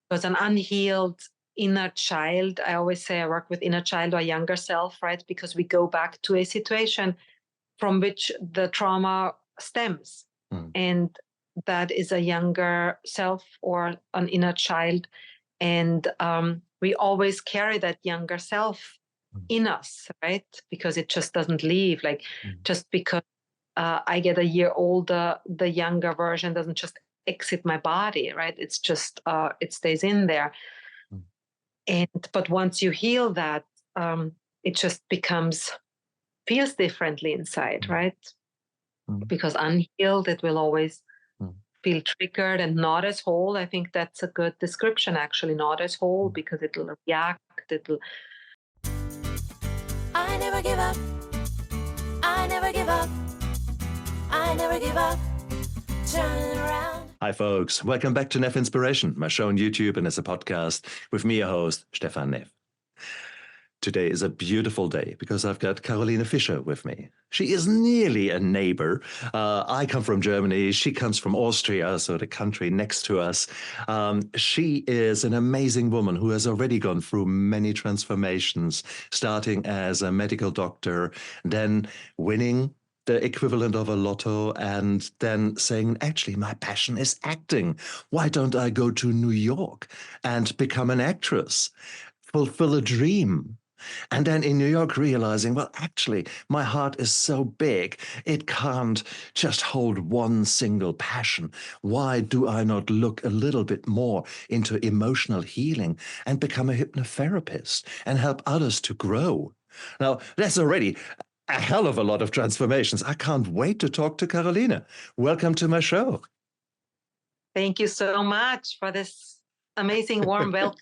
Because an unhealed inner child, I always say I work with inner child or younger self, right? Because we go back to a situation from which the trauma stems. And that is a younger self or an inner child. And we always carry that younger self in us, right? Because it just doesn't leave. Like just because I get a year older, the younger version doesn't just exit my body, right? It's just, it stays in there. But once you heal that, it just feels differently inside, right? Because unhealed, it will always feel triggered and not as whole. I think that's a good description, actually, not as whole, because it'll react, I never give up. I never give up. I never give up. Turn around. Hi, folks. Welcome back to Neff Inspiration, my show on YouTube and as a podcast with me, your host, Stephan Neff. Today is a beautiful day because I've got Karoline Fischer with me. She is nearly a neighbor. I come from Germany. She comes from Austria, so the country next to us. She is an amazing woman who has already gone through many transformations, starting as a medical doctor, then winning the equivalent of a lotto, and then saying, actually, my passion is acting. Why don't I go to New York and become an actress, fulfill a dream? And then in New York, realizing, well, actually, my heart is so big, it can't just hold one single passion. Why do I not look a little bit more into emotional healing and become a hypnotherapist and help others to grow? Now, that's already a hell of a lot of transformations. I can't wait to talk to Karolina. Welcome to my show. Thank you so much for this amazing warm welcome.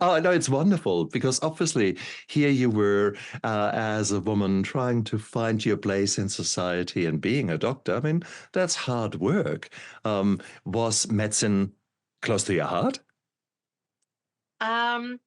Oh, no, it's wonderful because obviously here you were as a woman trying to find your place in society and being a doctor. I mean, that's hard work. Was medicine close to your heart? I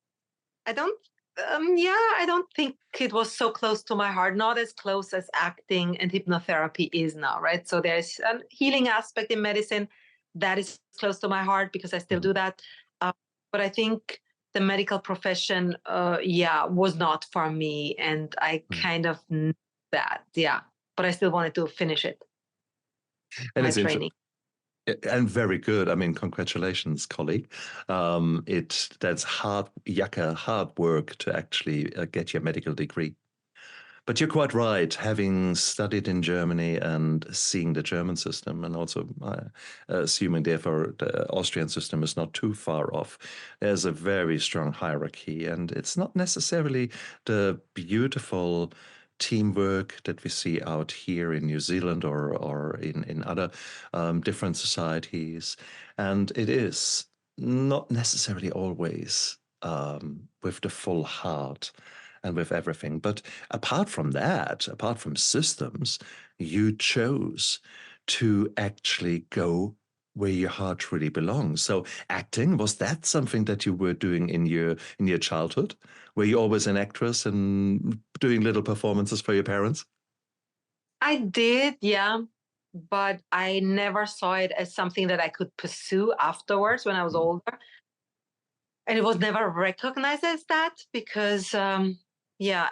don't. I don't think it was so close to my heart, not as close as acting and hypnotherapy is now, right? So there's a healing aspect in medicine that is close to my heart because I still do that. But I think the medical profession, was not for me. And I kind of knew that, but I still wanted to finish it, And my training. And very good. I mean, congratulations, colleague. That's hard work to actually get your medical degree. But you're quite right, having studied in Germany and seeing the German system, and also assuming, therefore, the Austrian system is not too far off. There's a very strong hierarchy, and it's not necessarily the beautiful teamwork that we see out here in New Zealand or in other different societies. And it is not necessarily always with the full heart and with everything. But apart from that, apart from systems, you chose to actually go where your heart really belongs. So acting, was that something that you were doing in your childhood? Were you always an actress and doing little performances for your parents? I did, yeah. But I never saw it as something that I could pursue afterwards when I was older. And it was never recognized as that because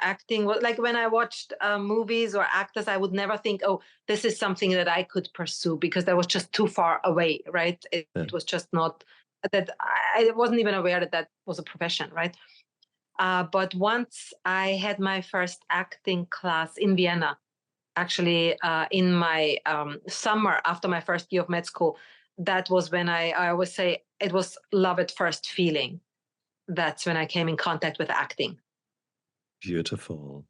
acting was like when I watched movies or actors, I would never think, oh, this is something that I could pursue because that was just too far away, right? It was just not that I wasn't even aware that that was a profession, right? But once I had my first acting class in Vienna, actually in my summer after my first year of med school, that was when I always say it was love at first feeling. That's when I came in contact with acting. Beautiful.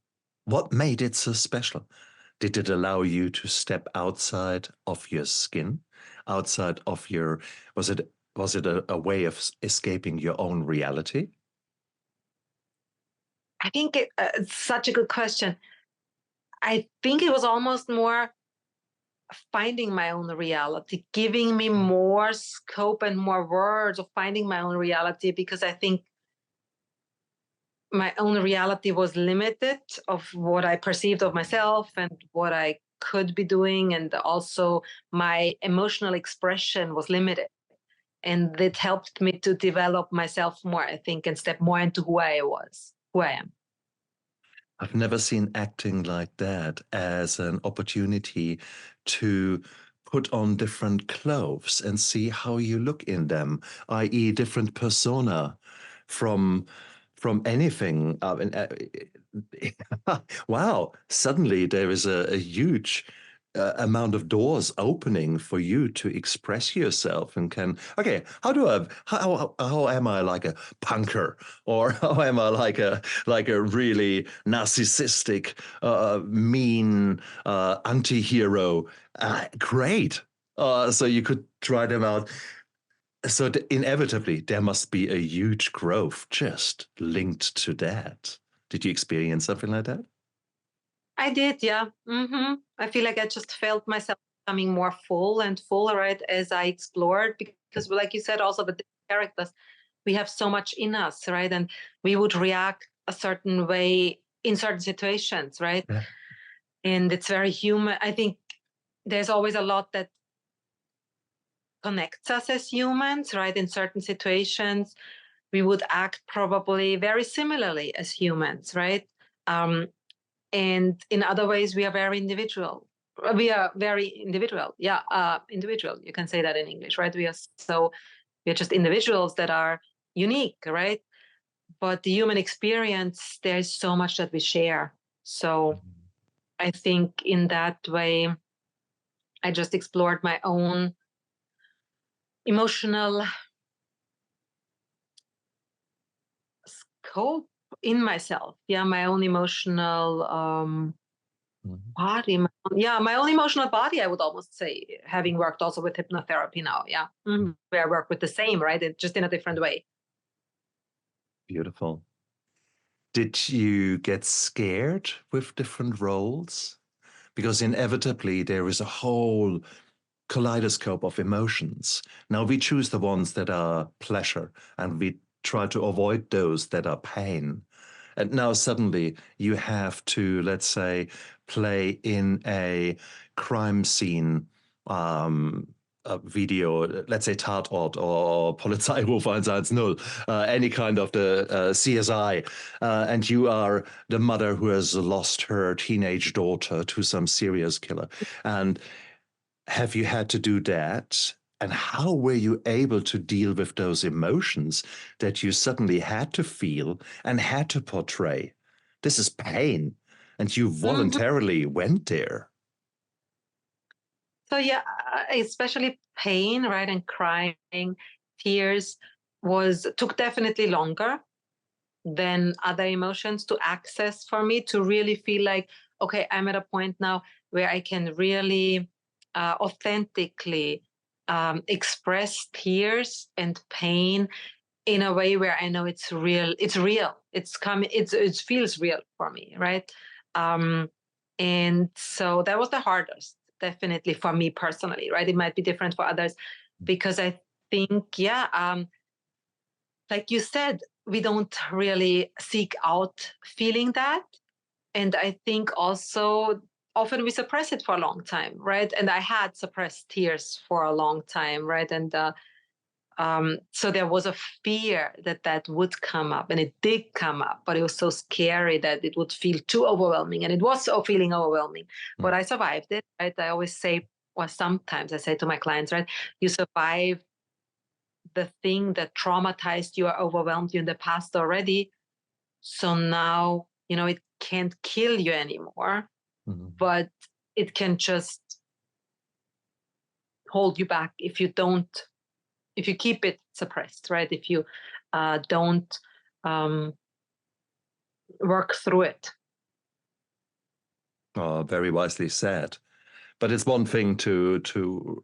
What made it so special? Did it allow you to step outside of your skin, outside of your, was it a way of escaping your own reality? I think it's such a good question. I think it was almost more finding my own reality, giving me more scope and more words of finding my own reality, because I think my own reality was limited of what I perceived of myself and what I could be doing. And also my emotional expression was limited. And it helped me to develop myself more, I think, and step more into who I am. I've never seen acting like that as an opportunity to put on different clothes and see how you look in them, i.e., different persona from anything. Wow! Suddenly there is a huge amount of doors opening for you to express yourself and okay, how am I like a punker, or how am I like a really narcissistic mean anti-hero? Great. So you could try them out. So inevitably there must be a huge growth just linked to that. Did you experience something like that? I did, yeah. I feel like I just felt myself becoming more full and full, right, as I explored, because like you said, also the characters, we have so much in us, right? And we would react a certain way in certain situations, right? Yeah. And it's very human. I think there's always a lot that connects us as humans, right? In certain situations, we would act probably very similarly as humans, right? And in other ways, we are very individual. We are very individual. Yeah, individual. You can say that in English, right? We are just individuals that are unique, right? But the human experience, there's so much that we share. So I think in that way, I just explored my own emotional scope in myself. Yeah, my own emotional body. My own emotional body, I would almost say, having worked also with hypnotherapy now. Yeah, where I work with the same, right? Just in a different way. Beautiful. Did you get scared with different roles? Because inevitably there is a whole kaleidoscope of emotions. Now we choose the ones that are pleasure and we try to avoid those that are pain. And now suddenly you have to, let's say, play in a crime scene a video, let's say Tatort or Polizeiruf 110, any kind of the CSI, and you are the mother who has lost her teenage daughter to some serial killer. And have you had to do that? And how were you able to deal with those emotions that you suddenly had to feel and had to portray? This is pain, and you voluntarily went there. So yeah, especially pain, right, and crying, tears took definitely longer than other emotions to access for me, to really feel like, okay, I'm at a point now where I can really authentically express tears and pain in a way where I know it's real. It's real. It's coming. It feels real for me, right? And so that was the hardest, definitely for me personally, right? It might be different for others, because I think, like you said, we don't really seek out feeling that. And I think also often we suppress it for a long time, right? And I had suppressed tears for a long time, right? And so there was a fear that would come up, and it did come up, but it was so scary that it would feel too overwhelming, and it was so feeling overwhelming. But I survived it, right? I always say, or sometimes I say to my clients, right, you survived the thing that traumatized you or overwhelmed you in the past already. So now, it can't kill you anymore, but it can just hold you back if you keep it suppressed, right? If you don't work through it. Oh, very wisely said. But it's one thing to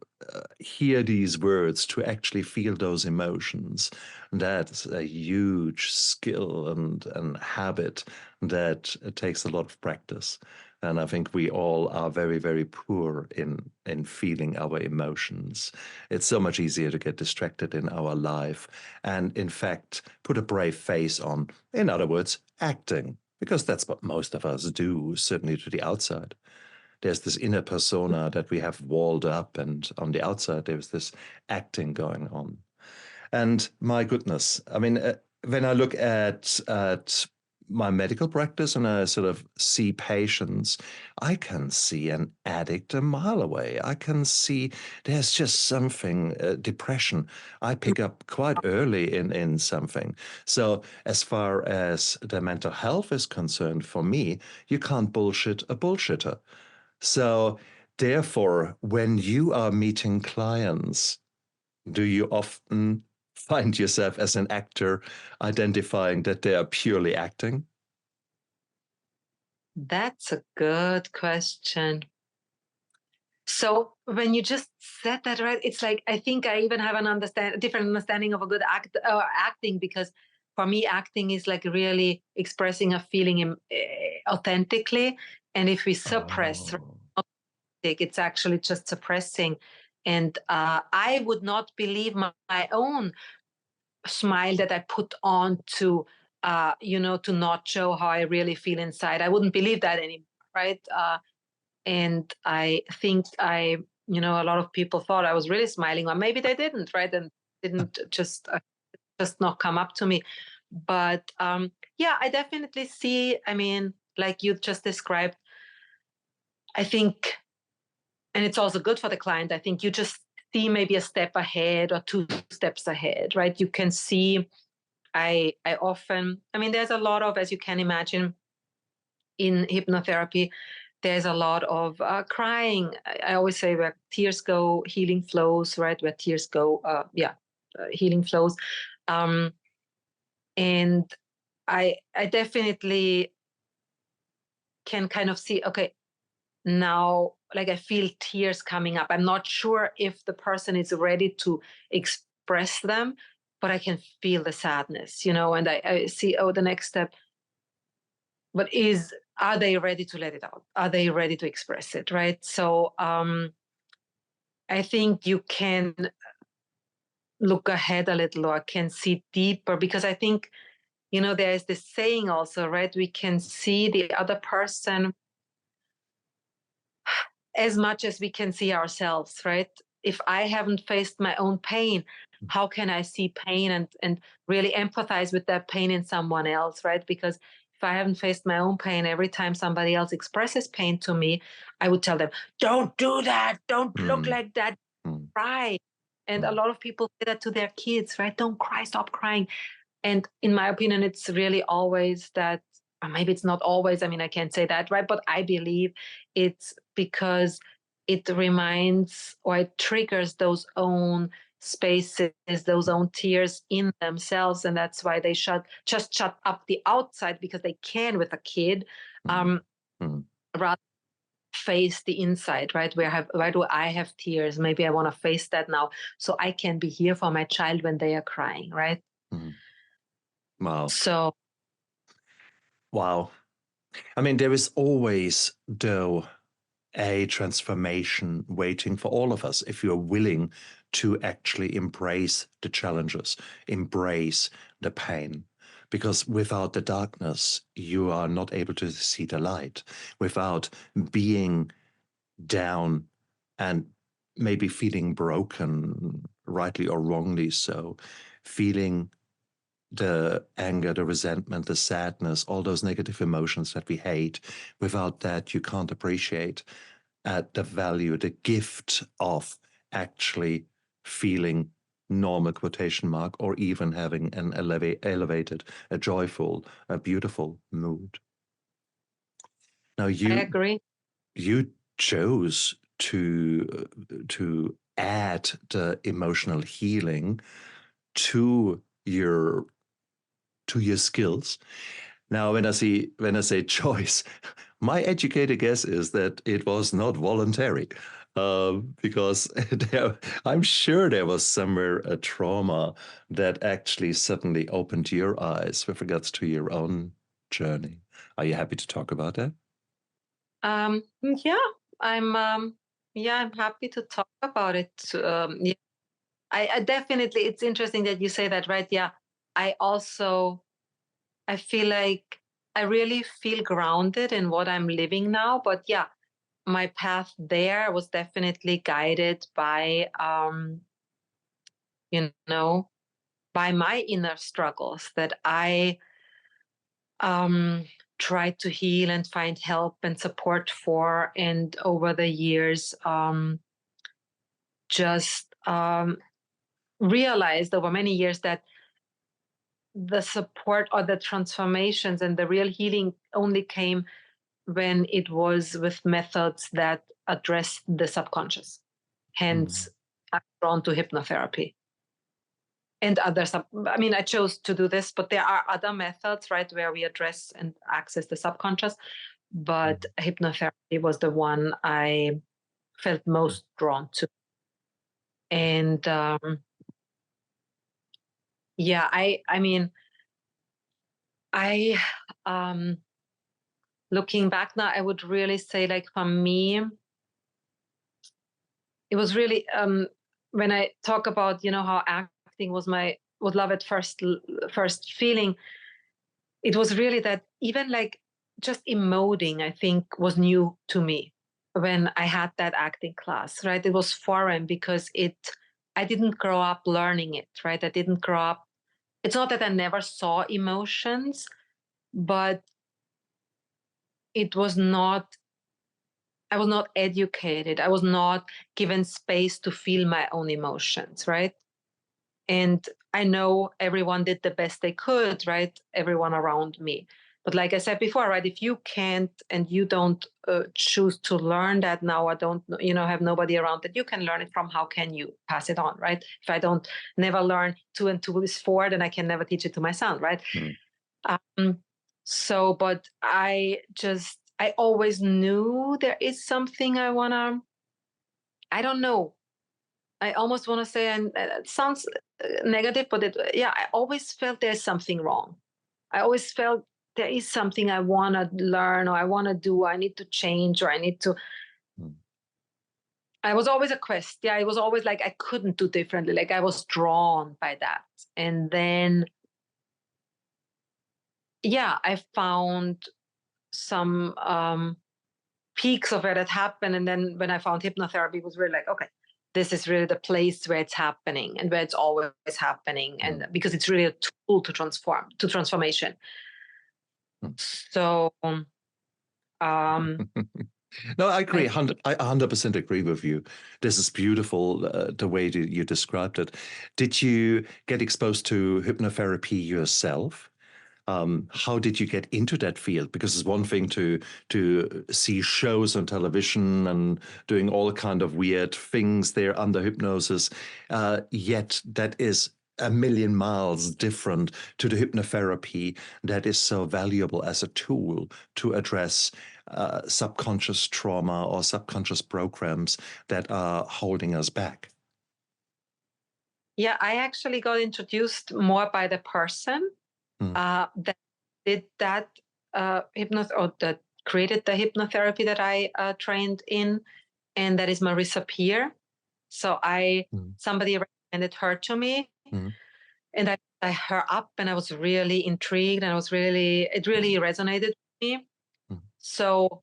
hear these words, to actually feel those emotions. That's a huge skill and habit that takes a lot of practice. And I think we all are very, very poor in feeling our emotions. It's so much easier to get distracted in our life and, in fact, put a brave face on. In other words, acting, because that's what most of us do, certainly to the outside. There's this inner persona that we have walled up, and on the outside there's this acting going on. And my goodness, I mean, when I look at my medical practice and I sort of see patients, I can see an addict a mile away. I can see there's just something, depression. I pick up quite early in something. So as far as the mental health is concerned, for me, you can't bullshit a bullshitter. So therefore, when you are meeting clients, do you often find yourself as an actor identifying that they are purely acting? That's a good question. So when you just said that, right, it's like I think I even have a different understanding of a good acting, because for me, acting is like really expressing a feeling authentically, and if we suppress, Oh. it's actually just suppressing. And I would not believe my own smile that I put on to, to not show how I really feel inside. I wouldn't believe that anymore, right? And I think a lot of people thought I was really smiling, or maybe they didn't, right? And didn't just not come up to me. But yeah, I definitely see. I mean, like you just described, I think, and it's also good for the client. I think you just see maybe a step ahead or two steps ahead, right? You can see. I often, I mean, there's a lot of, as you can imagine, in hypnotherapy, there's a lot of crying. I always say where tears go, healing flows, right? Where tears go, healing flows. And I definitely can kind of see, okay, now, like I feel tears coming up. I'm not sure if the person is ready to express them, but I can feel the sadness, and I see, oh, the next step. But are they ready to let it out? Are they ready to express it, right? So I think you can look ahead a little, or can see deeper, because I think, there is this saying also, right? We can see the other person as much as we can see ourselves, right? If I haven't faced my own pain, how can I see pain and really empathize with that pain in someone else, right? Because if I haven't faced my own pain, every time somebody else expresses pain to me, I would tell them, don't do that, don't look like that, cry. And a lot of people say that to their kids, right? Don't cry, stop crying. And in my opinion, it's really always that, or maybe it's not always, I mean, I can't say that, right? But I believe it's because it reminds, or it triggers those own spaces, those own tears in themselves. And that's why they just shut up the outside, because they can with a kid, rather face the inside, right? Where do I have tears? Maybe I want to face that now, so I can be here for my child when they are crying, right? Wow. So, wow. I mean, there is always, though, a transformation waiting for all of us if you're willing to actually embrace the challenges, embrace the pain. Because without the darkness, you are not able to see the light. Without being down and maybe feeling broken, rightly or wrongly so, feeling the anger, the resentment, the sadness, all those negative emotions that we hate. Without that, you can't appreciate the value, the gift of actually feeling normal quotation mark, or even having an elevated, a joyful, a beautiful mood. Now I agree. You chose to add the emotional healing to your skills. Now, when I say choice, my educated guess is that it was not voluntary, because I'm sure there was somewhere a trauma that actually suddenly opened your eyes with regards to your own journey. Are you happy to talk about that? Yeah, I'm happy to talk about it. Yeah, I definitely, it's interesting that you say that, right? Yeah, I feel like I really feel grounded in what I'm living now. But yeah, my path there was definitely guided by, you know, by my inner struggles that I tried to heal and find help and support for, and over the years just realized over many years that the support or the transformations and the real healing only came when it was with methods that address the subconscious. Hence, I'm drawn to hypnotherapy and others. I mean, I chose to do this, but there are other methods, right, where we address and access the subconscious. But hypnotherapy was the one I felt most drawn to. And yeah, I mean, looking back now, I would really say, like, for me, it was really when I talk about, you know, how acting was my love at first feeling, it was really that even like just emoting, I think, was new to me when I had that acting class, right? It was foreign because I didn't grow up learning it, right? I didn't grow up. It's not that I never saw emotions, but I was not educated. I was not given space to feel my own emotions, right? And I know everyone did the best they could, right? Everyone around me. But like I said before, right, if you can't and you don't choose to learn that now, I don't, you know, have nobody around that you can learn it from, how can you pass it on, right? If I don't never learn 2 and 2 is 4, then I can never teach it to my son, right? But I always knew there is something I don't know. I almost want to say, and it sounds negative, but I always felt there's something wrong. I always felt there is something I want to learn, or I want to do, I need to change, or I need to. I was always a quest. Yeah, it was always like I couldn't do differently. Like I was drawn by that. And then, I found some peaks of where that happened. And then when I found hypnotherapy, it was really like, okay, this is really the place where it's happening and where it's always happening. And because it's really a tool to transformation. So, no, I agree. I 100% agree with you. This is beautiful, the way you described it. Did you get exposed to hypnotherapy yourself? How did you get into that field? Because it's one thing to see shows on television and doing all kind of weird things there under hypnosis, yet that is a million miles different to the hypnotherapy that is so valuable as a tool to address subconscious trauma or subconscious programs that are holding us back. Yeah, I actually got introduced more by the person that did that that created the hypnotherapy that I trained in, and that is Marissa Peer. So somebody recommended her to me, and I her up, and I was really intrigued, and it really resonated with me. So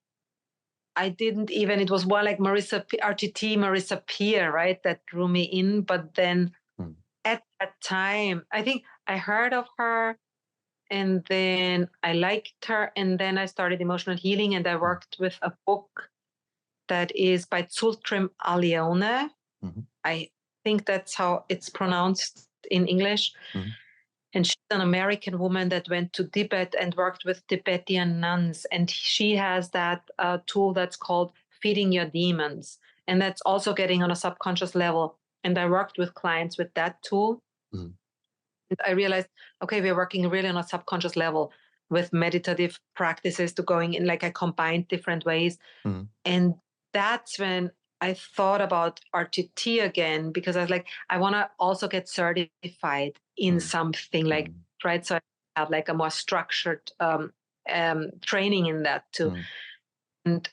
I didn't even, it was more like RTT Marissa Peer, right, that drew me in. But then at that time, I think I heard of her, and then I liked her, and then I started emotional healing, and I worked with a book that is by Zultrim Alione. I think that's how it's pronounced in English. And she's an American woman that went to Tibet and worked with Tibetan nuns. And she has that tool that's called Feeding Your Demons. And that's also getting on a subconscious level. And I worked with clients with that tool. And I realized, okay, we're working really on a subconscious level with meditative practices to going in, like I combined different ways. And that's when I thought about RTT again, because I was like, I want to also get certified in something like, right? So I have like a more structured training in that too. And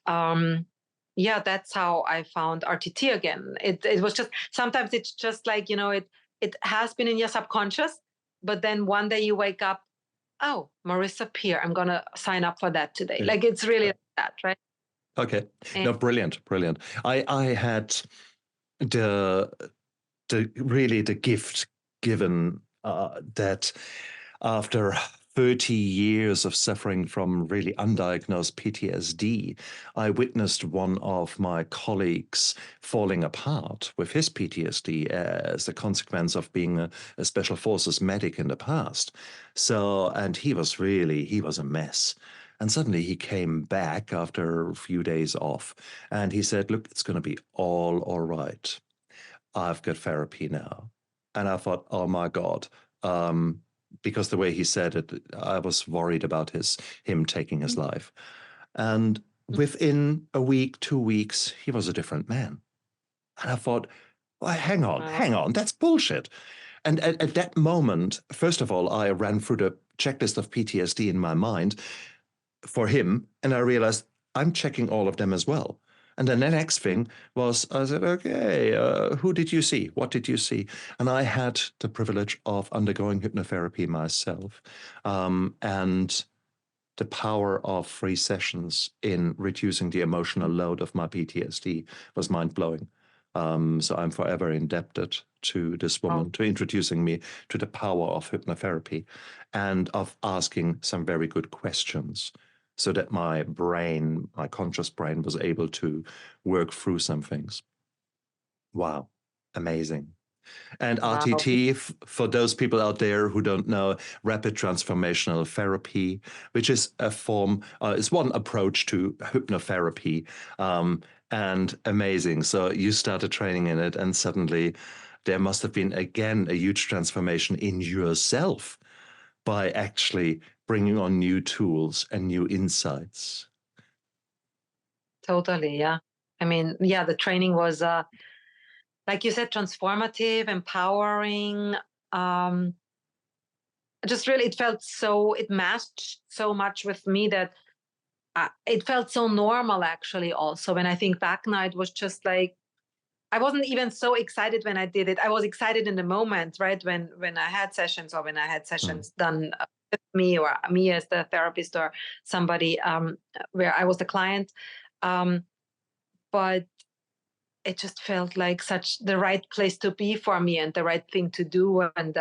that's how I found RTT again. It was just, sometimes it's just like, you know, it has been in your subconscious, but then one day you wake up, oh, Marissa Peer, I'm going to sign up for that today. Like it's really like that, right? Okay. No, brilliant. I had the gift given that after 30 years of suffering from really undiagnosed PTSD, I witnessed one of my colleagues falling apart with his PTSD as a consequence of being a special forces medic in the past. So, and he was a mess. And suddenly he came back after a few days off and he said, look, it's going to be all right. I've got therapy now. And I thought, oh my God, because the way he said it, I was worried about him taking his life. And within a week, 2 weeks, he was a different man. And I thought, well, hang on, that's bullshit. And at that moment, first of all, I ran through the checklist of PTSD in my mind for him, and I realized I'm checking all of them as well. And then the next thing was, I said, okay, who did you see? What did you see? And I had the privilege of undergoing hypnotherapy myself. And the power of 3 sessions in reducing the emotional load of my PTSD was mind-blowing. So I'm forever indebted to this woman, to introducing me to the power of hypnotherapy and of asking some very good questions, so that my brain, my conscious brain, was able to work through some things. Wow, amazing. And RTT, for those people out there who don't know, rapid transformational therapy, which is a form, is one approach to hypnotherapy, and amazing. So you started training in it, and suddenly there must have been, again, a huge transformation in yourself by actually bringing on new tools and new insights. Totally, yeah. I mean, yeah, the training was, like you said, transformative, empowering. Just really, it matched so much with me that it felt so normal, actually, also. When I think back now, it was just like, I wasn't even so excited when I did it. I was excited in the moment, right? When I had sessions, or when I had sessions done with me, or me as the therapist, or somebody where I was the client. But it just felt like such the right place to be for me, and the right thing to do. And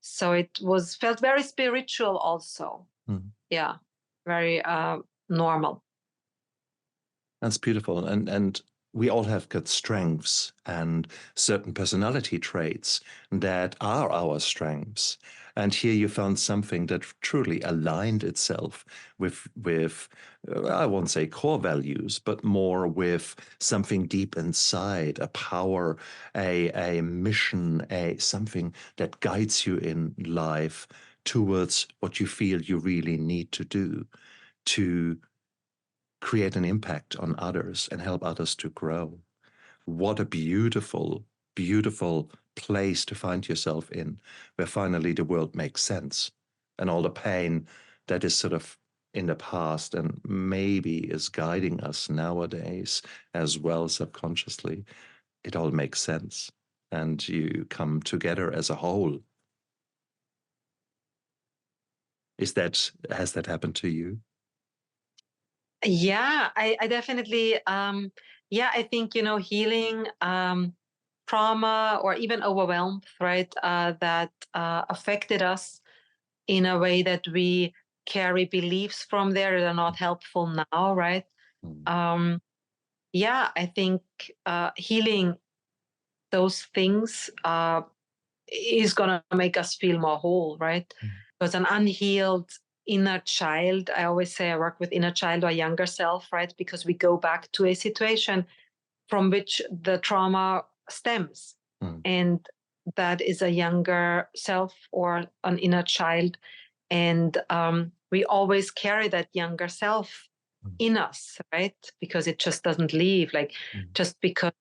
so it felt very spiritual also. Yeah, very normal. That's beautiful. And we all have got strengths and certain personality traits that are our strengths. And here you found something that truly aligned itself with I won't say core values, but more with something deep inside, a power, a mission, something that guides you in life towards what you feel you really need to do to create an impact on others and help others to grow. What a beautiful, beautiful place to find yourself in, where finally the world makes sense, and all the pain that is sort of in the past and maybe is guiding us nowadays as well subconsciously, it all makes sense, and you come together as a whole. Has that happened to you? Yeah, I definitely, I think, healing trauma, or even overwhelmed, right, that affected us in a way that we carry beliefs from there that are not helpful now, right? I think healing those things is going to make us feel more whole, right? Because an unhealed inner child, I always say I work with inner child or younger self, right? Because we go back to a situation from which the trauma stems. And that is a younger self or an inner child. And we always carry that younger self in us, right? Because it just doesn't leave. Like, just because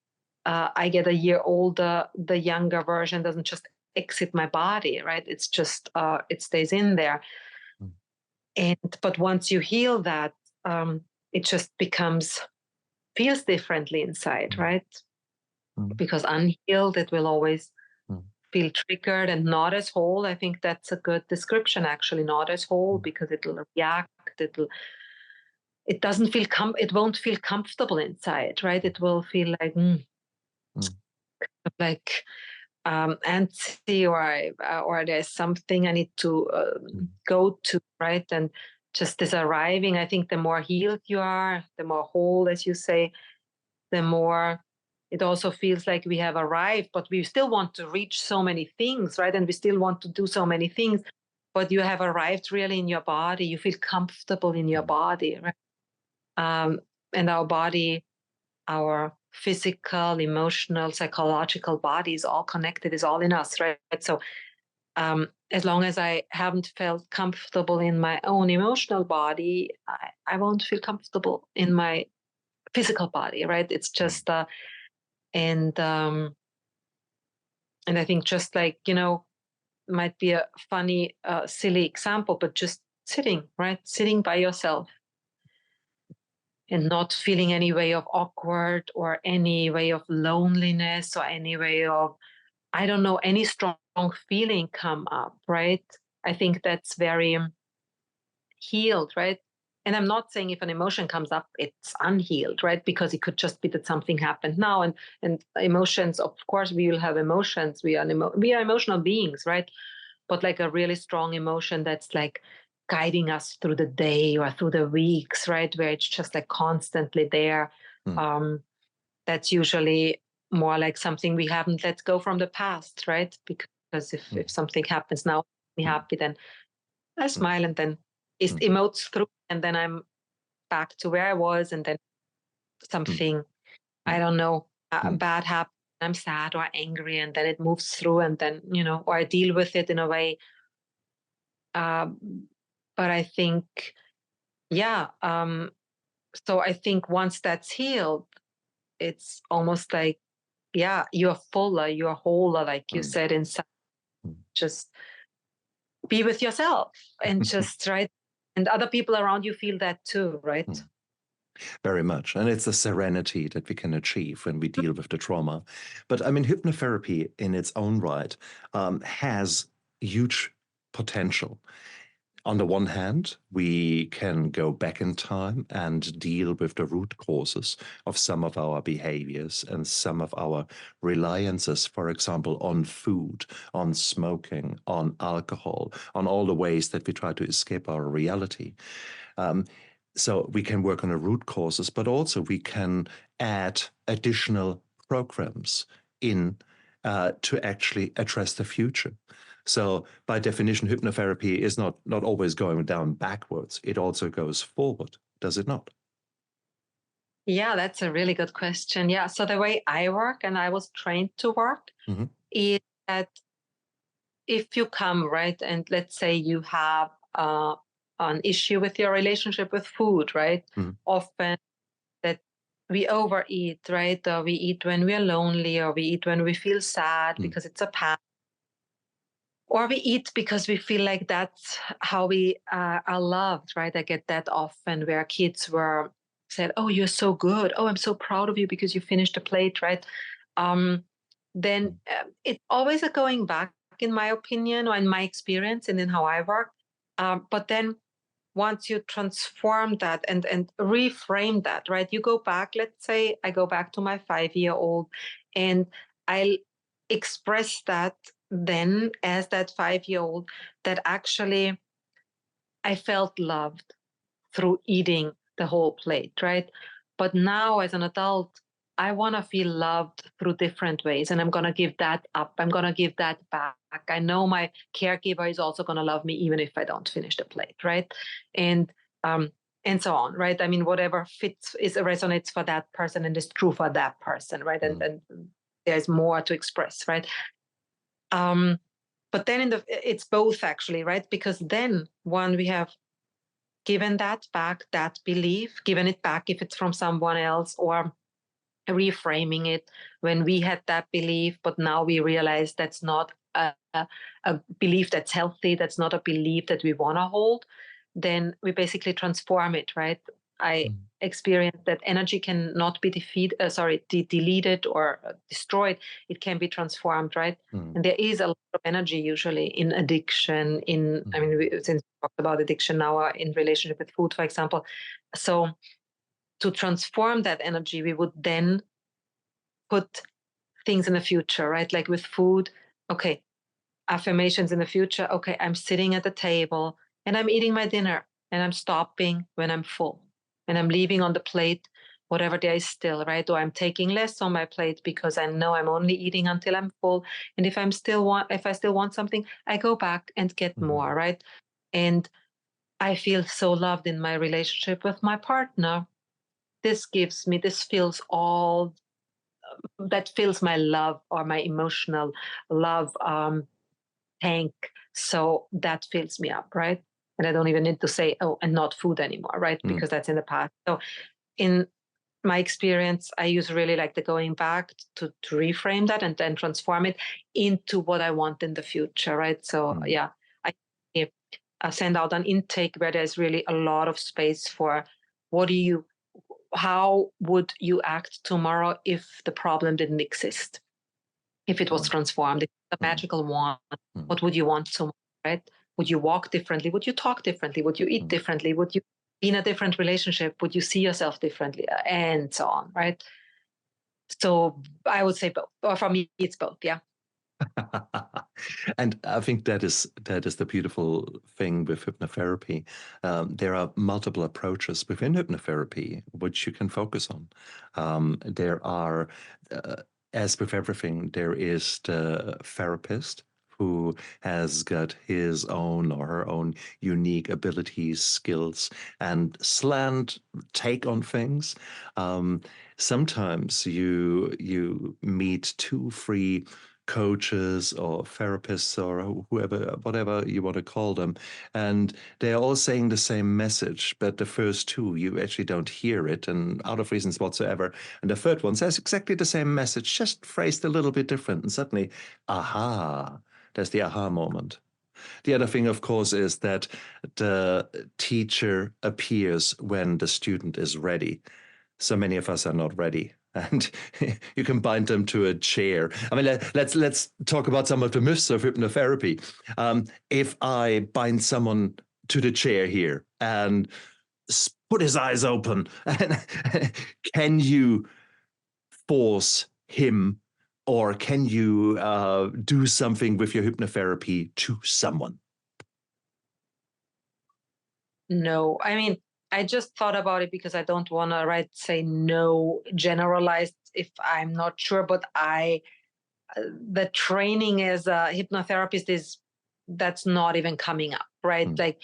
I get a year older, the younger version doesn't just exit my body, right? It's just, it stays in there. But once you heal that, it just feels differently inside, right? Because unhealed, it will always feel triggered and not as whole. I think that's a good description, actually, not as whole, because it'll react. It doesn't feel it won't feel comfortable inside, right? It will feel like antsy, or there's something I need to go to, right? And just this arriving, I think the more healed you are, the more whole, as you say, the more it also feels like we have arrived, but we still want to reach so many things, right? And we still want to do so many things, but you have arrived really in your body. You feel comfortable in your body, right? And our body, our physical, emotional, psychological body is all connected, is all in us, right? So as long as I haven't felt comfortable in my own emotional body, I won't feel comfortable in my physical body, right? It's just and I think just like, might be a funny, silly example, but just sitting, right? Sitting by yourself and not feeling any way of awkward or any way of loneliness or any way of, I don't know, any strong feeling come up, right? I think that's very healed, right? And I'm not saying if an emotion comes up, it's unhealed, right? Because it could just be that something happened now. And emotions, of course, we will have emotions. We are emotional beings, right? But like a really strong emotion that's like guiding us through the day or through the weeks, right? Where it's just like constantly there. That's usually more like something we haven't let go from the past, right? Because if something happens now, I'm happy, then I smile and then it emotes through, and then I'm back to where I was, and then something, I don't know, bad happens. I'm sad or angry, and then it moves through, and then, or I deal with it in a way. But I think, yeah. So I think once that's healed, it's almost like, yeah, you're fuller, you're wholer, like you said, inside. Just be with yourself and just, right. And other people around you feel that too, right? Very much. And it's a serenity that we can achieve when we deal with the trauma. But I mean, hypnotherapy in its own right has huge potential. On the one hand, we can go back in time and deal with the root causes of some of our behaviors and some of our reliances, for example, on food, on smoking, on alcohol, on all the ways that we try to escape our reality. So we can work on the root causes, but also we can add additional programs in to actually address the future. So by definition, hypnotherapy is not always going down backwards. It also goes forward, does it not? Yeah, that's a really good question. Yeah. So the way I work, and I was trained to work, is that if you come, right, and let's say you have an issue with your relationship with food, right? Often that we overeat, right? Or we eat when we're lonely, or we eat when we feel sad because it's a past. Or we eat because we feel like that's how we are loved, right? I get that often where kids were said, "Oh, you're so good. Oh, I'm so proud of you because you finished the plate," right? Then it's always a going back, in my opinion, or in my experience, and in how I work. But then once you transform that and reframe that, right? You go back. Let's say I go back to my 5-year-old, and I'll express that then as that 5-year-old, that actually I felt loved through eating the whole plate, right? But now as an adult, I want to feel loved through different ways, and I'm going to give that up. I'm going to give that back. I know my caregiver is also going to love me even if I don't finish the plate, right? And so on, right? I mean, whatever fits resonates for that person and is true for that person, right? And there's more to express, right? But then it's both actually, right? Because then one, we have given that back, that belief, given it back if it's from someone else, or reframing it when we had that belief, but now we realize that's not a belief that's healthy, that's not a belief that we want to hold, then we basically transform it, right? I experienced that energy cannot be deleted or destroyed. It can be transformed, right? And there is a lot of energy usually in addiction, since we talked about addiction now in relationship with food, for example. So to transform that energy, we would then put things in the future, right? Like with food, okay, affirmations in the future, okay, I'm sitting at the table and I'm eating my dinner and I'm stopping when I'm full and I'm leaving on the plate whatever there is still, right? Or I'm taking less on my plate because I know I'm only eating until I'm full. And if I still want something, I go back and get more, right? And I feel so loved in my relationship with my partner. This fills all that fills my love or my emotional love tank. So that fills me up, right? And I don't even need to say, oh, and not food anymore, right? Because that's in the past. So in my experience, I use really like the going back to reframe that and then transform it into what I want in the future, right? So yeah, I send out an intake where there's really a lot of space for how would you act tomorrow if the problem didn't exist? If it was transformed, if it's a magical wand, what would you want tomorrow, right? Would you walk differently? Would you talk differently? Would you eat differently? Would you be in a different relationship? Would you see yourself differently? And so on, right? So I would say both. Or for me, it's both, yeah. And I think that is the beautiful thing with hypnotherapy. There are multiple approaches within hypnotherapy which you can focus on. There are, as with everything, there is the therapist who has got his own or her own unique abilities, skills, and slant take on things. Sometimes you meet 2, 3 coaches or therapists or whoever, whatever you want to call them, and they're all saying the same message, but the first 2 you actually don't hear it, and out of reasons whatsoever, and the third one says exactly the same message, just phrased a little bit different, and suddenly, aha, there's the aha moment. The other thing, of course, is that the teacher appears when the student is ready. So many of us are not ready, and you can bind them to a chair. I mean, let's talk about some of the myths of hypnotherapy. If I bind someone to the chair here and put his eyes open, can you force him, or can you do something with your hypnotherapy to someone? No, I mean, I just thought about it because I don't want to say no generalized if I'm not sure, but the training as a hypnotherapist that's not even coming up, right? Like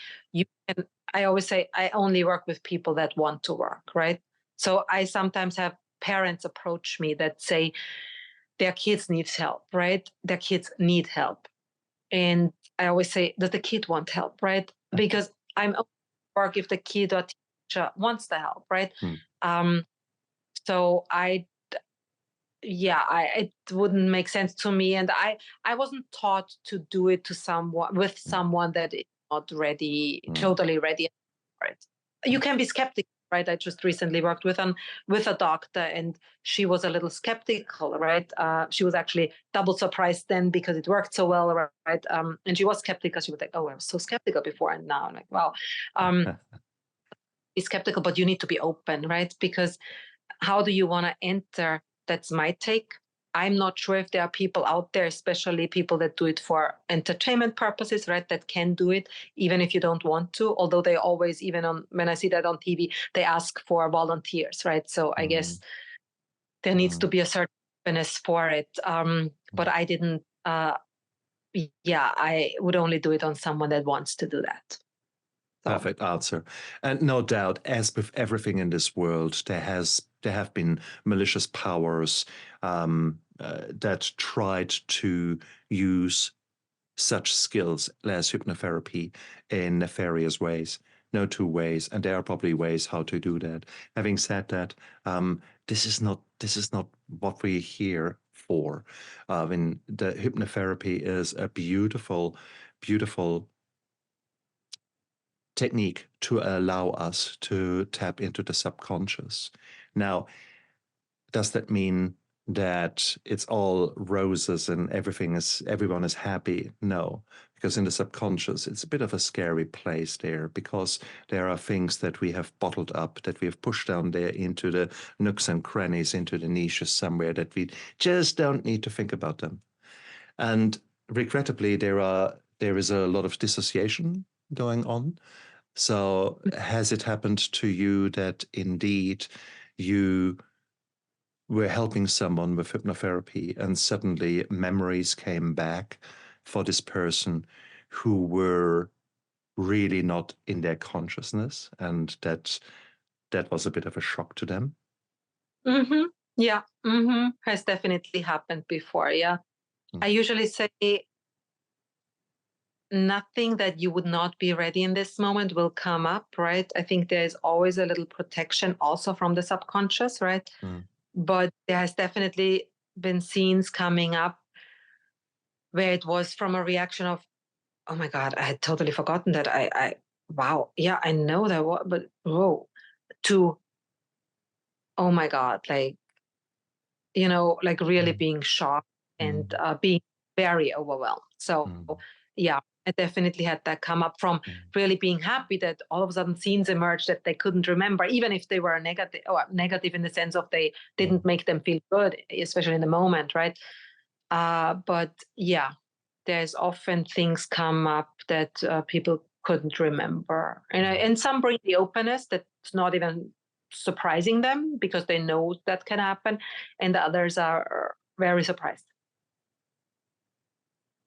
I always say I only work with people that want to work, right? So I sometimes have parents approach me that say their kids need help, right? Their kids need help. And I always say, does the kid want help, right? Because I'm only work if the kid or teacher wants the help, right? So it wouldn't make sense to me, and I wasn't taught to do it to someone that is not ready, totally ready for it. You can be skeptical, right? I just recently worked with a doctor, and she was a little skeptical, right? She was actually double surprised then because it worked so well, right? And she was skeptical. She was like, "Oh, I was so skeptical before, and now I'm like, wow." Be skeptical, but you need to be open, right? Because how do you want to enter? That's my take. I'm not sure if there are people out there, especially people that do it for entertainment purposes, right? That can do it, even if you don't want to. Although they always, when I see that on TV, they ask for volunteers, right? So I guess there needs to be a certain openness for it. But I didn't. I would only do it on someone that wants to do that. Perfect answer. And no doubt, as with everything in this world, there have been malicious powers that tried to use such skills as hypnotherapy in nefarious ways. No 2 ways, and there are probably ways how to do that. Having said that, this is not what we're here for. I mean, the hypnotherapy is a beautiful, beautiful technique to allow us to tap into the subconscious. Now, does that mean that it's all roses and everyone is happy. No, because in the subconscious, it's a bit of a scary place there, because there are things that we have bottled up, that we have pushed down there into the nooks and crannies, into the niches somewhere, that we just don't need to think about them. And regrettably, there is a lot of dissociation going on. So has it happened to you that indeed you were helping someone with hypnotherapy and suddenly memories came back for this person who were really not in their consciousness, and that was a bit of a shock to them? Mm-hmm. Yeah. Has definitely happened before. Yeah. I usually say nothing that you would not be ready in this moment will come up, right? I think there's always a little protection also from the subconscious, right? But there has definitely been scenes coming up where it was from a reaction of, oh my God, I had totally forgotten that. Wow, yeah, I know that, but whoa, to, oh my God, like, like really being shocked and being very overwhelmed. So, yeah, I definitely had that come up from really being happy that all of a sudden scenes emerged that they couldn't remember, even if they were negative in the sense of they didn't make them feel good, especially in the moment, right? But yeah, there's often things come up that people couldn't remember. And some bring the openness that's not even surprising them because they know that can happen. And the others are very surprised.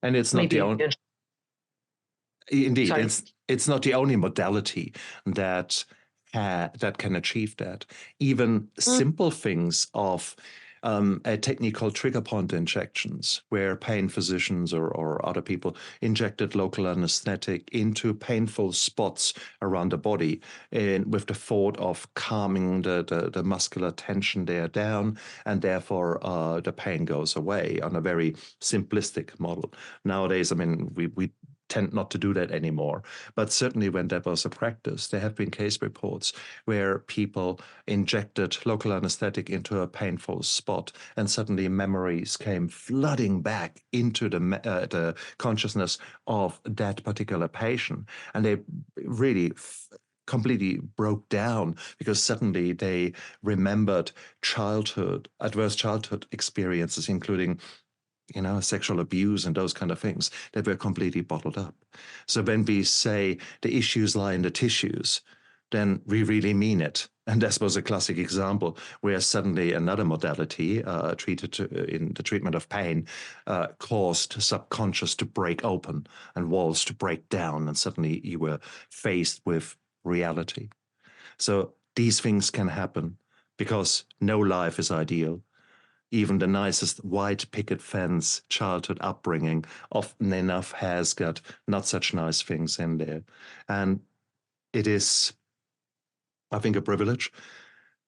And it's not the only... Indeed, Sorry. it's not the only modality that can achieve that. Even simple things of a technique called trigger point injections, where pain physicians or other people injected local anesthetic into painful spots around the body, and with the thought of calming the muscular tension there down, and therefore the pain goes away, on a very simplistic model. Nowadays, I mean, we tend not to do that anymore. But certainly when that was a practice, there have been case reports where people injected local anesthetic into a painful spot, and suddenly memories came flooding back into the consciousness of that particular patient. And they really completely broke down, because suddenly they remembered adverse childhood experiences, including sexual abuse and those kind of things that were completely bottled up. So when we say the issues lie in the tissues, then we really mean it. And this was a classic example where suddenly another modality treated in the treatment of pain caused subconscious to break open and walls to break down, and suddenly you were faced with reality. So these things can happen because no life is ideal. Even the nicest white picket fence childhood upbringing often enough has got not such nice things in there. And it is, I think, a privilege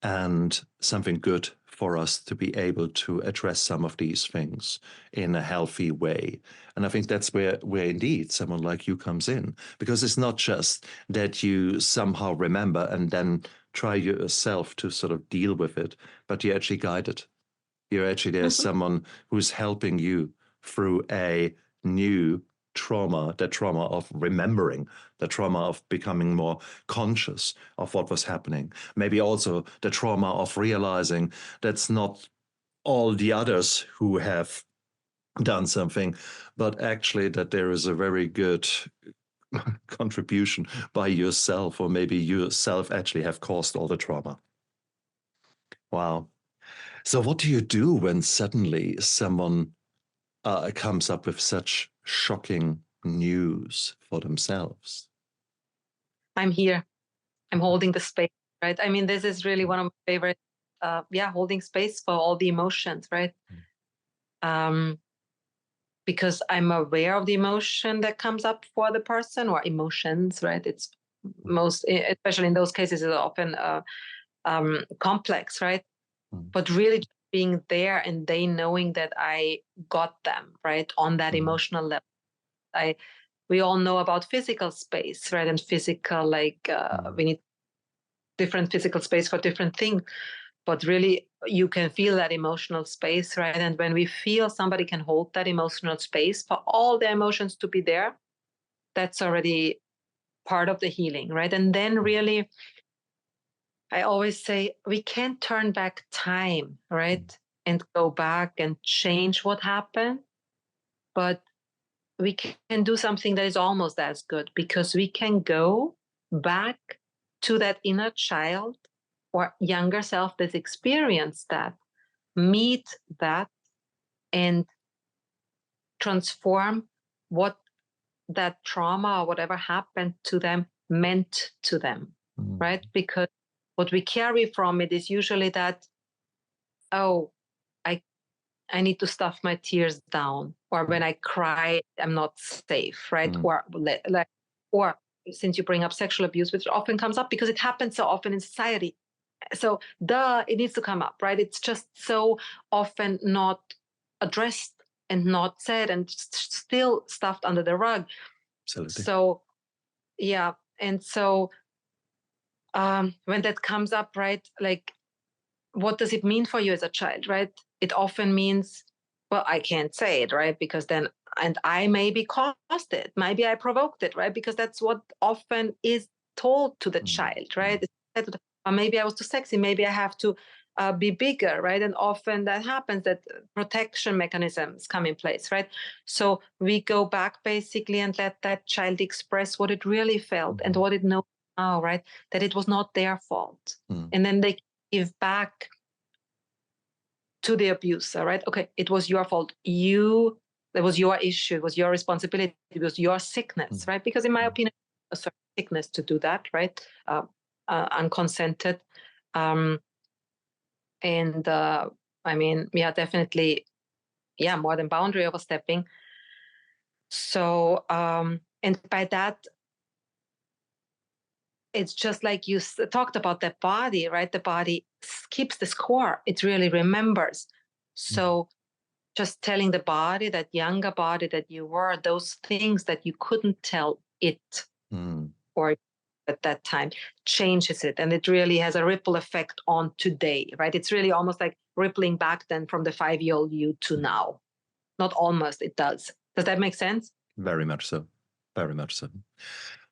and something good for us to be able to address some of these things in a healthy way. And I think that's where indeed someone like you comes in, because it's not just that you somehow remember and then try yourself to sort of deal with it, but you actually guide it. There's someone who's helping you through a new trauma, the trauma of remembering, the trauma of becoming more conscious of what was happening. Maybe also the trauma of realizing that's not all the others who have done something, but actually that there is a very good contribution by yourself, or maybe yourself actually have caused all the trauma. Wow. So what do you do when suddenly someone comes up with such shocking news for themselves? I'm here. I'm holding the space, right? I mean, this is really one of my favorite, holding space for all the emotions, right? Because I'm aware of the emotion that comes up for the person, or emotions, right? It's especially in those cases, it's often complex, right? But really being there and they knowing that I got them, right, on that emotional level. We all know about physical space, right? And physical, we need different physical space for different things. but really you can feel that emotional space, right? And when we feel somebody can hold that emotional space for all the emotions to be there, that's already part of the healing, right? And then really, I always say we can't turn back time, right? And go back and change what happened, but we can do something that is almost as good, because we can go back to that inner child or younger self that's experienced that, meet that, and transform what that trauma or whatever happened to them meant to them, right? Because what we carry from it is usually that, oh, I need to stuff my tears down, or when I cry, I'm not safe, right? Or since you bring up sexual abuse, which often comes up because it happens so often in society. So it needs to come up, right? It's just so often not addressed and not said, and still stuffed under the rug. Absolutely. So, yeah. And so when that comes up, right, like, what does it mean for you as a child, right? It often means, well, I can't say it, right? Because then, and I maybe caused it. Maybe I provoked it, right? Because that's what often is told to the child, right? Or maybe I was too sexy. Maybe I have to be bigger, right? And often that happens, that protection mechanisms come in place, right? So we go back basically and let that child express what it really felt and what it knows now, right? That it was not their fault. And then they give back to the abuser, right? Okay, it was your fault. That was your issue. It was your responsibility. It was your sickness, right? Because in my opinion, a certain sickness to do that, right? Unconsented. I mean, yeah, definitely, yeah, more than boundary overstepping. So, and by that, it's just like you talked about the body, right? The body keeps the score. It really remembers. So just telling the body, that younger body that you were, those things that you couldn't tell it or at that time, changes it. And it really has a ripple effect on today, right? It's really almost like rippling back then from the 5-year-old you to now. Not almost, it does. Does that make sense? Very much so. Very much so.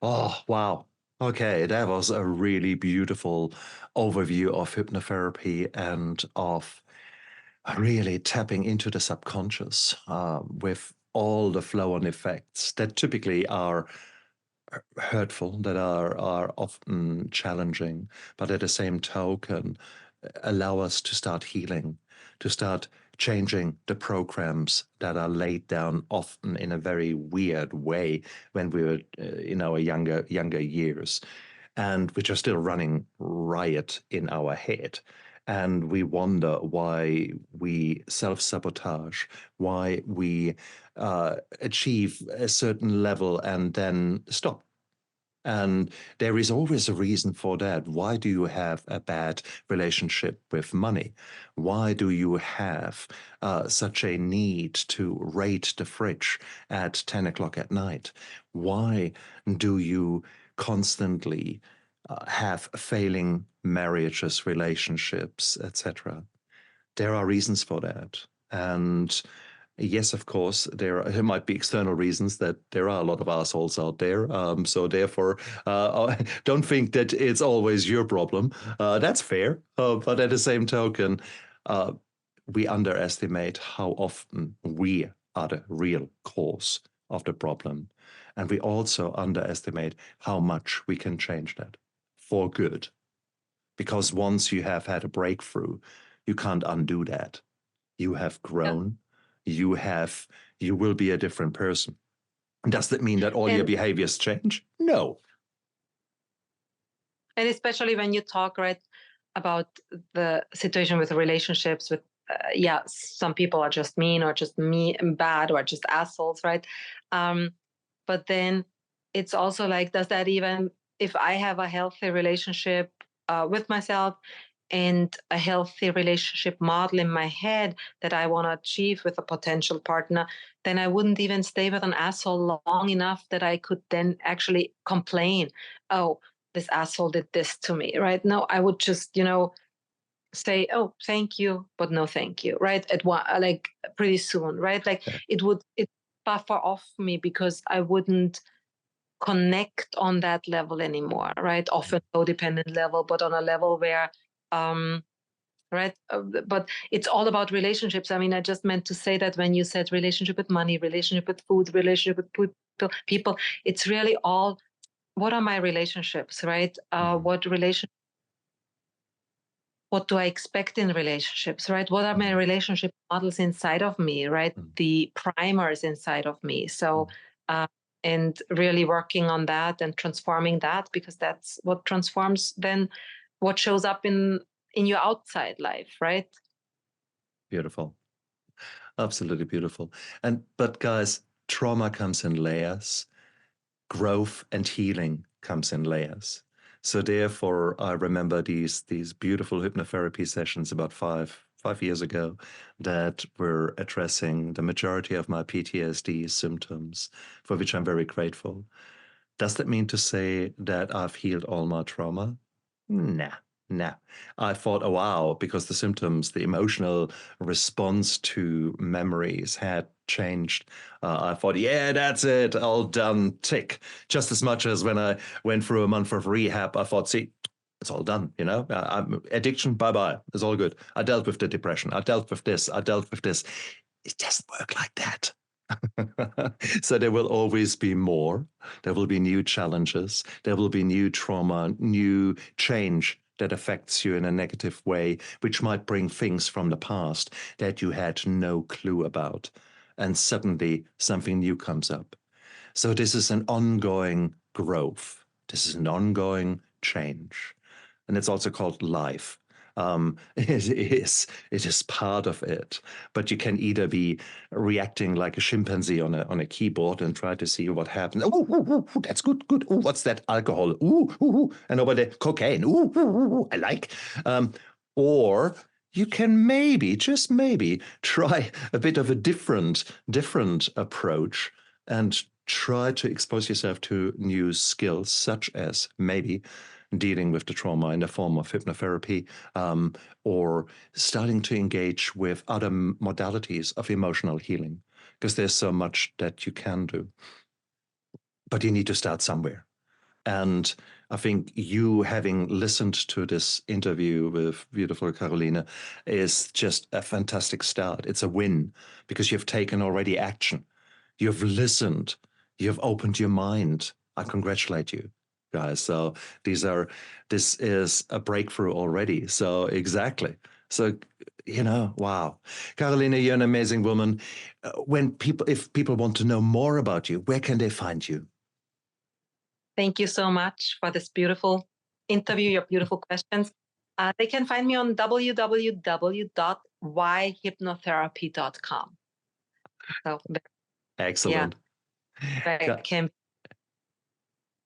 Oh, wow. Okay, that was a really beautiful overview of hypnotherapy and of really tapping into the subconscious with all the flow-on effects that typically are hurtful, that are often challenging, but at the same token allow us to start healing, to start changing the programs that are laid down often in a very weird way when we were in our younger years, and which are still running riot in our head. And we wonder why we self-sabotage, why we achieve a certain level and then stop. And there is always a reason for that. Why do you have a bad relationship with money? Why do you have such a need to raid the fridge at 10 o'clock at night? Why do you constantly have failing marriages, relationships, etc.? There are reasons for that. And yes, of course, there might be external reasons, that there are a lot of assholes out there. So therefore, don't think that it's always your problem. That's fair. But at the same token, we underestimate how often we are the real cause of the problem. And we also underestimate how much we can change that for good. Because once you have had a breakthrough, you can't undo that. You have grown. Yeah. You will be a different person. Does that mean that all your behaviors change? No. And especially when you talk, right, about the situation with relationships with, some people are just mean or just bad or just assholes, right? But then it's also like, does that even, if I have a healthy relationship with myself and a healthy relationship model in my head that I want to achieve with a potential partner, then I wouldn't even stay with an asshole long enough that I could then actually complain, oh, this asshole did this to me, right? No, I would just, say, oh, thank you, but no thank you, right? At one, like pretty soon, right? Like it buffer off me because I wouldn't connect on that level anymore, right? Often codependent level, but on a level where, right? But it's all about relationships. I mean, I just meant to say that when you said relationship with money, relationship with food, relationship with people, it's really all, what are my relationships, right? What do I expect in relationships, right? What are my relationship models inside of me, right? The primers inside of me. So, and really working on that and transforming that, because that's what transforms then what shows up in your outside life, right? Beautiful. Absolutely beautiful. But guys, trauma comes in layers. Growth and healing comes in layers. So therefore, I remember these beautiful hypnotherapy sessions about five years ago that were addressing the majority of my PTSD symptoms, for which I'm very grateful. Does that mean to say that I've healed all my trauma? Nah. I thought, oh, wow, because the symptoms, the emotional response to memories had changed. I thought, yeah, that's it, all done, tick. Just as much as when I went through a month of rehab, I thought, see, it's all done, you know? Addiction, bye-bye, it's all good. I dealt with the depression, I dealt with this. It doesn't work like that. So there will always be more. There will be new challenges. There will be new trauma, new change that affects you in a negative way, which might bring things from the past that you had no clue about. And suddenly something new comes up. So this is an ongoing growth. This is an ongoing change. And it's also called life. It is part of it, but you can either be reacting like a chimpanzee on a keyboard and try to see what happens. Oh, that's good. Oh, what's that? Alcohol. And over there, cocaine. I like. Or you can maybe, just maybe, try a bit of a different approach and try to expose yourself to new skills, such as maybe dealing with the trauma in the form of hypnotherapy, or starting to engage with other modalities of emotional healing, because there's so much that you can do. But you need to start somewhere. And I think you, having listened to this interview with beautiful Karolina, is just a fantastic start. It's a win, because you've taken already action. You've listened. You've opened your mind. I congratulate you, guys. So this is a breakthrough already. So exactly. So, wow. Karolina, you're an amazing woman. If people want to know more about you, where can they find you? Thank you so much for this beautiful interview, your beautiful questions. They can find me on www.whyhypnotherapy.com. So, excellent. Yeah,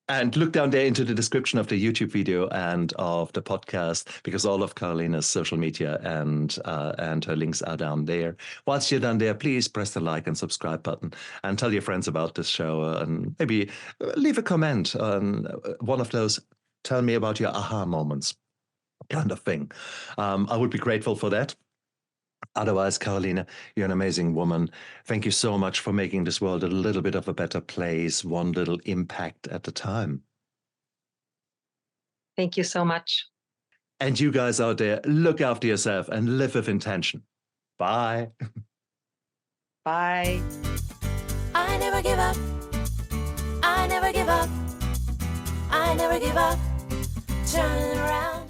and look down there into the description of the YouTube video and of the podcast, because all of Karolina's social media and her links are down there. Once you're down there, please press the like and subscribe button and tell your friends about this show, and maybe leave a comment on one of those tell me about your aha moments kind of thing. I would be grateful for that. Otherwise, Karolina, you're an amazing woman. Thank you so much for making this world a little bit of a better place, one little impact at a time. Thank you so much. And you guys out there, look after yourself and live with intention. Bye. Bye. I never give up. I never give up. I never give up. Turn around.